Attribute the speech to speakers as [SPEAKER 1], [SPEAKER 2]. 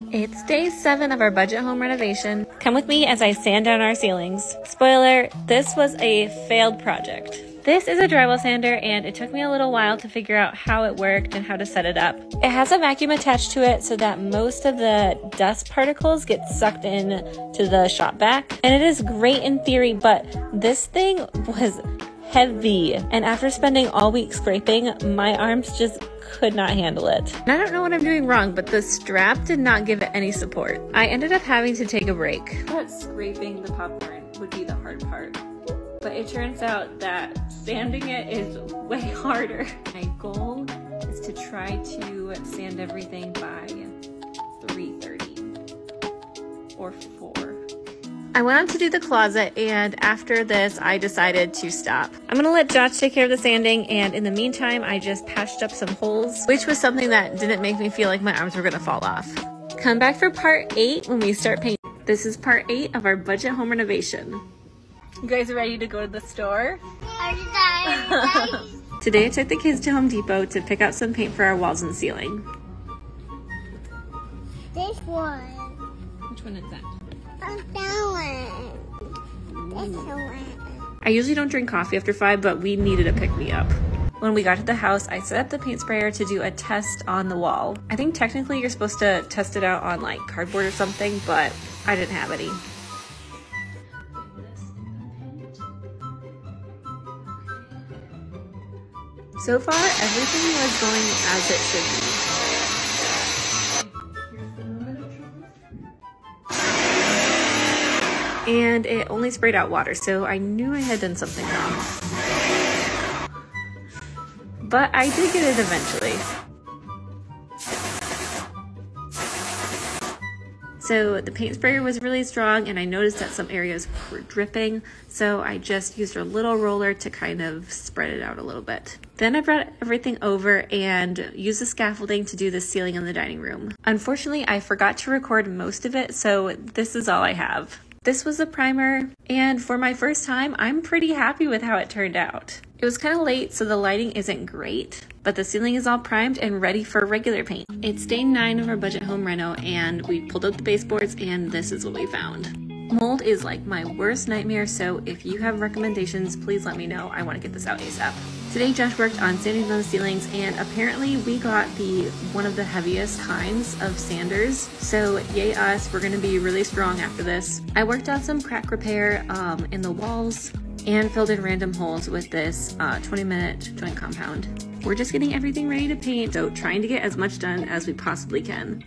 [SPEAKER 1] It's day 7 of our budget home renovation. Come with me as I sand down our ceilings. Spoiler, this was a failed project. This is a drywall sander and it took me a little while to figure out how it worked and how to set it up. It has a vacuum attached to it so that most of the dust particles get sucked in to the shop vac. And it is great in theory, but this thing was heavy. And after spending all week scraping, my arms just could not handle it. And I don't know what I'm doing wrong, but the strap did not give it any support. I ended up having to take a break. But scraping the popcorn would be the hard part. But it turns out that sanding it is way harder. My goal is to try to sand everything by 3:30 or 4. I went out to do the closet, and after this, I decided to stop. I'm gonna let Josh take care of the sanding, and in the meantime, I just patched up some holes, which was something that didn't make me feel like my arms were gonna fall off. Come back for part 8 when we start painting. This is part 8 of our budget home renovation. You guys ready to go to the store? Today, I took the kids to Home Depot to pick out some paint for our walls and ceiling.
[SPEAKER 2] This one.
[SPEAKER 1] Which one is that?
[SPEAKER 2] That one. This one.
[SPEAKER 1] I usually don't drink coffee after 5, but we needed a pick-me-up. When we got to the house, I set up the paint sprayer to do a test on the wall. I think technically you're supposed to test it out on like cardboard or something, but I didn't have any. So far, everything was going as it should be. And it only sprayed out water, so I knew I had done something wrong. But I did get it eventually. So the paint sprayer was really strong, and I noticed that some areas were dripping, so I just used a little roller to kind of spread it out a little bit. Then I brought everything over and used the scaffolding to do the ceiling in the dining room. Unfortunately, I forgot to record most of it, so this is all I have. This was the primer, and for my first time, I'm pretty happy with how it turned out. It was kind of late, so the lighting isn't great, but the ceiling is all primed and ready for regular paint. It's day 9 of our budget home reno, and we pulled out the baseboards, and this is what we found. Mold is like my worst nightmare, so if you have recommendations, please let me know. I want to get this out ASAP. Today, Josh worked on sanding those ceilings, and apparently we got one of the heaviest kinds of sanders. So yay us, we're gonna be really strong after this. I worked on some crack repair in the walls and filled in random holes with this 20-minute joint compound. We're just getting everything ready to paint, so trying to get as much done as we possibly can.